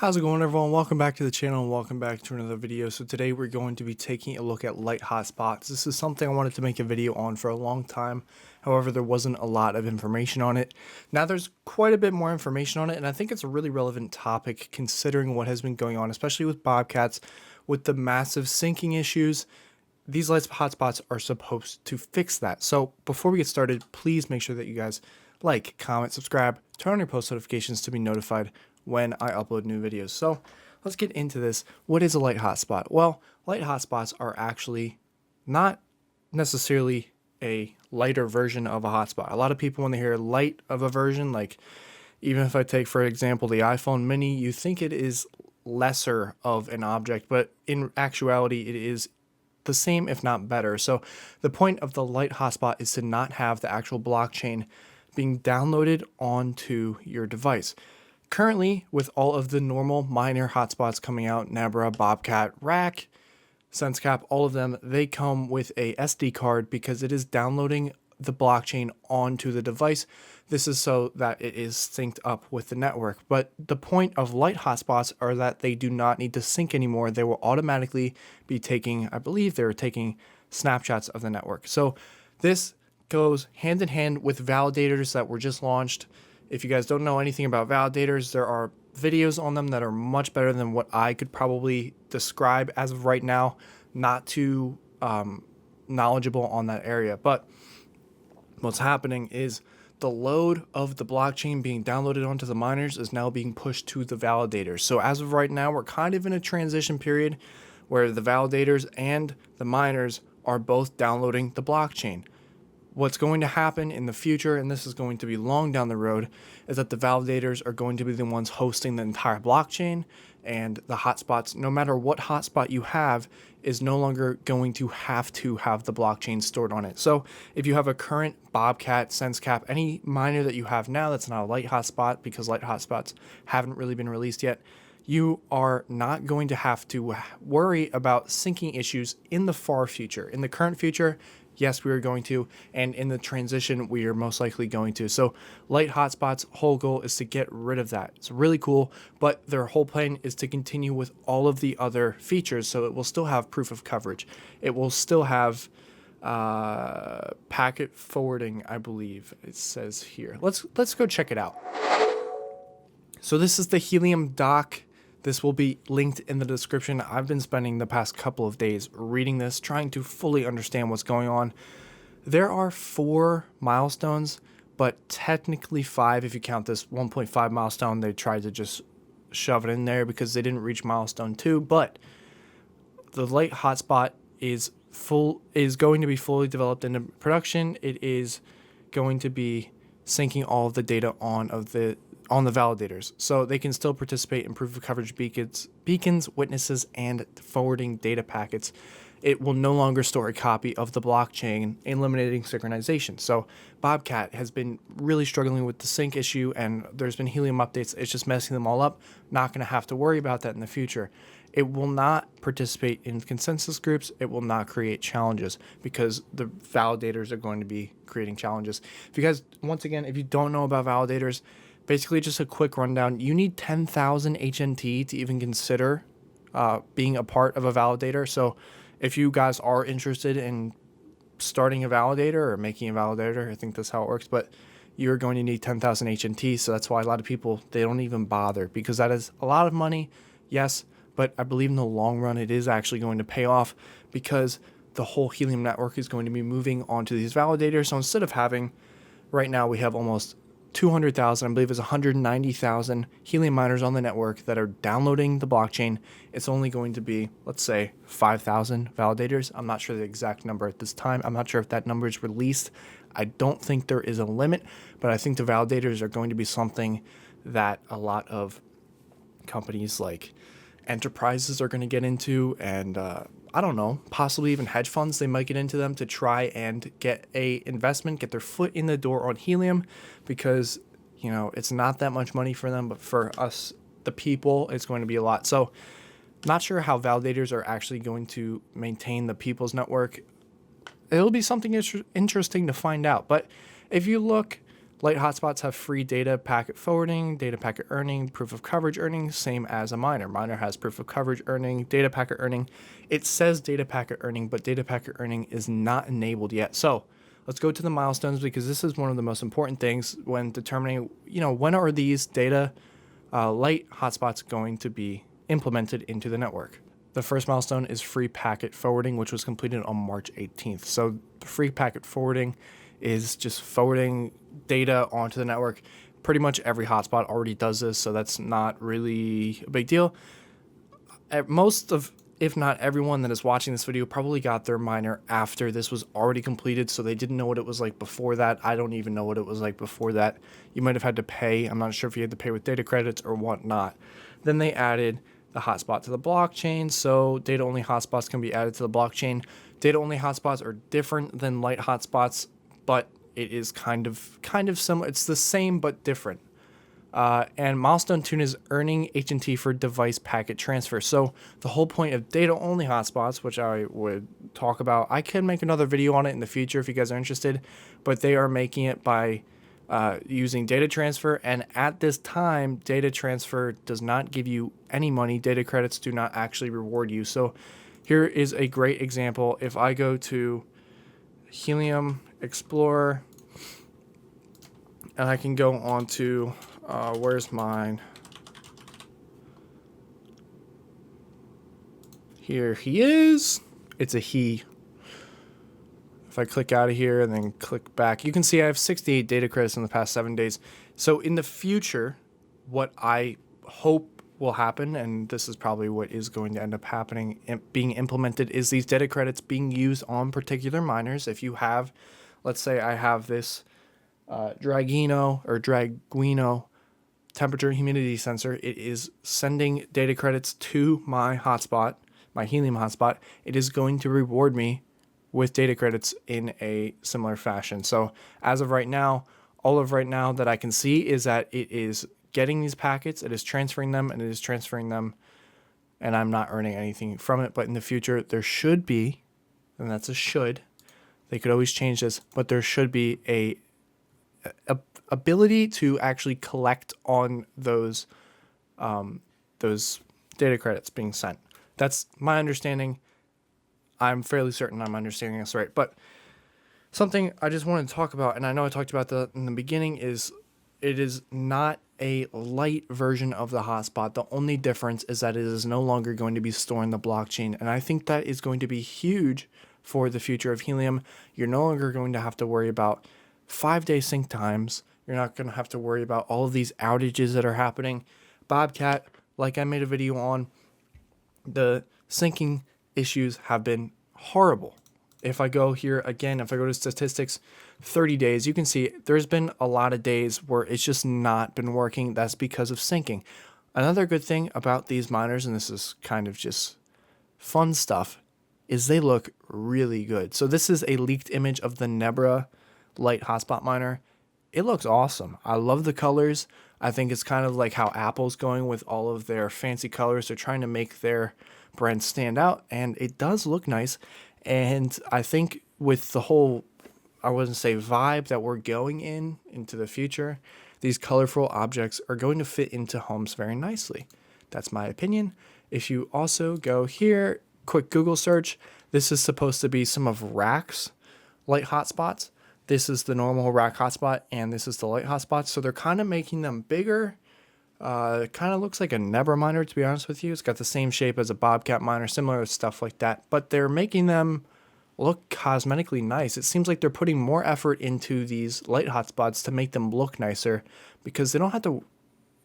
How's it going, everyone? Welcome back to the channel and welcome back to another video. So today we're going to be taking a look at light hotspots. This is something I wanted to make a video on for a long time. However, there wasn't a lot of information on it. Now there's quite a bit more information on it, and I think it's a really relevant topic considering what has been going on, especially with Bobcats, with the massive syncing issues. These light hotspots are supposed to fix that. So before we get started, please make sure that you guys like, comment, subscribe, turn on your post notifications to be notified when I upload new videos. So let's get into this. What is a light hotspot? Well, light hotspots are actually not necessarily a lighter version of a hotspot. A lot of people, when they hear light of a version, like even if I take, for example, the iPhone mini, you think it is lesser of an object, but in actuality, it is the same, if not better. So the point of the light hotspot is to not have the actual blockchain being downloaded onto your device. Currently, with all of the normal minor hotspots coming out, Nebra, Bobcat, Rack, SenseCap, all of them, they come with a SD card because it is downloading the blockchain onto the device. This is so that it is synced up with the network. But the point of light hotspots are that they do not need to sync anymore. They will automatically be taking, I believe they're taking snapshots of the network. So this goes hand in hand with validators that were just launched. If you guys don't know anything about validators, there are videos on them that are much better than what I could probably describe as of right now. Not too knowledgeable on that area, but what's happening is the load of the blockchain being downloaded onto the miners is now being pushed to the validators. So as of right now, we're kind of in a transition period where the validators and the miners are both downloading the blockchain. What's going to happen in the future, and this is going to be long down the road, is that the validators are going to be the ones hosting the entire blockchain, and the hotspots, no matter what hotspot you have, is no longer going to have the blockchain stored on it. So if you have a current Bobcat, SenseCap, any miner that you have now that's not a light hotspot, because light hotspots haven't really been released yet, you are not going to have to worry about syncing issues in the far future. In the current future, yes, we are going to, and in the transition, we are most likely going to. So light hotspots' whole goal is to get rid of that. It's really cool, but their whole plan is to continue with all of the other features. So it will still have proof of coverage. It will still have packet forwarding, I believe it says here. Let's go check it out. So this is the Helium doc. This will be linked in the description. I've been spending the past couple of days reading this, trying to fully understand what's going on. There are 4 milestones, but technically 5 if you count this 1.5 milestone. They tried to just shove it in there because they didn't reach milestone 2. But the light hotspot is going to be fully developed into production. It is going to be syncing all of the data on the validators, so they can still participate in proof of coverage beacons, witnesses, and forwarding data packets. It will no longer store a copy of the blockchain, eliminating synchronization. So Bobcat has been really struggling with the sync issue, and there's been Helium updates. It's just messing them all up. Not going to have to worry about that in the future. It will not participate in consensus groups. It will not create challenges because the validators are going to be creating challenges. If you guys, once again, if you don't know about validators, basically, just a quick rundown. You need 10,000 HNT to even consider being a part of a validator. So if you guys are interested in starting a validator or making a validator, I think that's how it works, but you're going to need 10,000 HNT. So that's why a lot of people, they don't even bother because that is a lot of money, yes, but I believe in the long run, it is actually going to pay off because the whole Helium network is going to be moving onto these validators. So instead of having, right now we have almost 200,000, I believe it's 190,000 Helium miners on the network that are downloading the blockchain. It's only going to be, let's say, 5,000 validators. I'm not sure the exact number at this time. I'm not sure if that number is released. I don't think there is a limit, but I think the validators are going to be something that a lot of companies like enterprises are going to get into, and I don't know, possibly even hedge funds, they might get into them to try and get a investment, get their foot in the door on Helium, because, you know, it's not that much money for them, but for us, the people, it's going to be a lot. So not sure how validators are actually going to maintain the people's network. It'll be something interesting to find out. But if you look, Light hotspots have free data packet forwarding, data packet earning, proof of coverage earning, same as a miner. Miner has proof of coverage earning, data packet earning. It says data packet earning, but data packet earning is not enabled yet. So let's go to the milestones, because this is one of the most important things when determining, when are these data light hotspots going to be implemented into the network. The first milestone is free packet forwarding, which was completed on March 18th. So the free packet forwarding is just forwarding data onto the network. Pretty much every hotspot already does this, so that's not really a big deal. Most of, if not everyone that is watching this video, probably got their miner after this was already completed, so they didn't know what it was like before that. I don't even know what it was like before that. You might have had to pay. I'm not sure if you had to pay with data credits or whatnot. Then they added the hotspot to the blockchain, so data-only hotspots can be added to the blockchain. Data-only hotspots are different than light hotspots, but it is kind of similar. It's the same but different. And milestone 2 is earning HNT for device packet transfer. So the whole point of data-only hotspots, which I would talk about, I can make another video on it in the future if you guys are interested, but they are making it by using data transfer, and at this time, data transfer does not give you any money. Data credits do not actually reward you. So here is a great example. If I go to Helium Explorer, and I can go on to, where's mine? Here he is. It's a he. If I click out of here and then click back, you can see I have 68 data credits in the past 7 days. So in the future, what I hope will happen, and this is probably what is going to end up happening, being implemented, is these data credits being used on particular miners. If you have, let's say I have this Draguino temperature and humidity sensor, it is sending data credits to my hotspot, my Helium hotspot. It is going to reward me with data credits in a similar fashion. So as of right now, all of right now that I can see is that it is getting these packets, it is transferring them, and it is transferring them, and I'm not earning anything from it. But in the future, there should be, and that's a should, they could always change this, but there should be a ability to actually collect on those data credits being sent. That's my understanding. I'm fairly certain I'm understanding this right. But something I just wanted to talk about, and I know I talked about that in the beginning, is it is not a light version of the hotspot. The only difference is that it is no longer going to be storing the blockchain. And I think that is going to be huge for the future of Helium. You're no longer going to have to worry about 5-day sync times. You're not going to have to worry about all of these outages that are happening. Bobcat, like I made a video on, the syncing issues have been horrible. If I go here again, if I go to statistics, 30 days, you can see there's been a lot of days where it's just not been working. That's because of syncing. Another good thing about these miners, and this is kind of just fun stuff, is they look really good. So this is a leaked image of the Nebra light hotspot miner. It looks awesome. I love the colors. I think it's kind of like how Apple's going with all of their fancy colors. They're trying to make their brand stand out, and it does look nice. And I think with the whole, I wouldn't say vibe that we're going into the future, these colorful objects are going to fit into homes very nicely. That's my opinion. If you also go here, quick Google search, this is supposed to be some of Rack's light hotspots. This is the normal Rack hotspot, and this is the light hotspot. So they're kind of making them bigger. It kind of looks like a Nebra miner, to be honest with you. It's got the same shape as a Bobcat miner, similar stuff like that. But they're making them look cosmetically nice. It seems like they're putting more effort into these light hotspots to make them look nicer, because they don't have to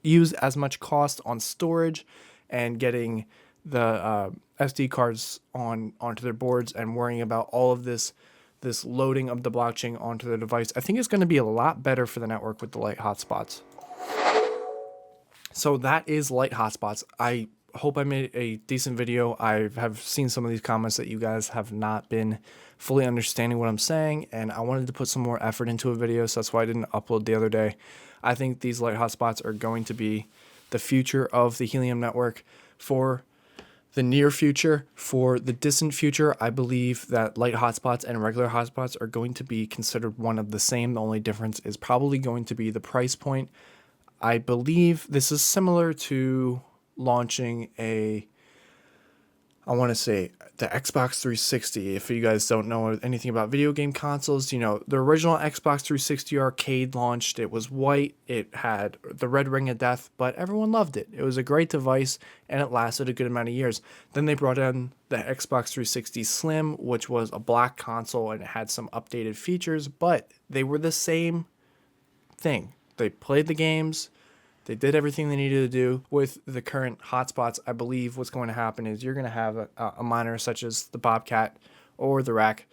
use as much cost on storage and getting the SD cards onto their boards and worrying about all of this loading of the blockchain onto the device. I think it's going to be a lot better for the network with the light hotspots. So that is light hotspots. I hope I made a decent video. I have seen some of these comments that you guys have not been fully understanding what I'm saying, and I wanted to put some more effort into a video, so that's why I didn't upload the other day. I think these light hotspots are going to be the future of the Helium network for the near future. For the distant future, I believe that light hotspots and regular hotspots are going to be considered one of the same. The only difference is probably going to be the price point. I believe this is similar to launching I want to say the Xbox 360. If you guys don't know anything about video game consoles, you know, the original Xbox 360 arcade launched. It was white. It had the red ring of death, but everyone loved it. It was a great device and it lasted a good amount of years. Then they brought in the Xbox 360 Slim, which was a black console and it had some updated features, but they were the same thing. They played the games. They did everything they needed to do. With the current hotspots, I believe what's going to happen is you're going to have a miner such as the Bobcat or the Rack.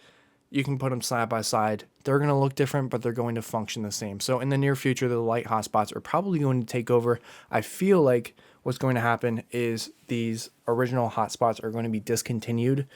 You can put them side by side. They're going to look different, but they're going to function the same. So in the near future, the light hotspots are probably going to take over. I feel like what's going to happen is these original hotspots are going to be discontinued.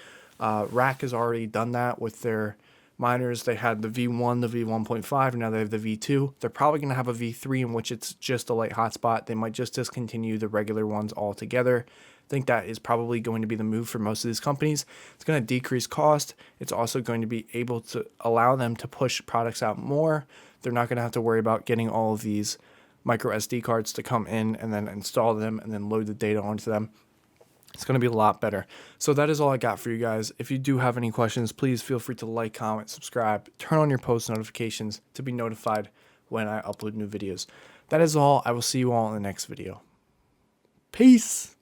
Rack has already done that with their miners. They had the V1, the V1.5, and now they have the V2. They're probably going to have a V3 in which it's just a light hotspot. They might just discontinue the regular ones altogether. I think that is probably going to be the move for most of these companies. It's going to decrease cost. It's also going to be able to allow them to push products out more. They're not going to have to worry about getting all of these micro SD cards to come in and then install them and then load the data onto them. It's going to be a lot better. So that is all I got for you guys. If you do have any questions, please feel free to like, comment, subscribe, turn on your post notifications to be notified when I upload new videos. That is all. I will see you all in the next video. Peace.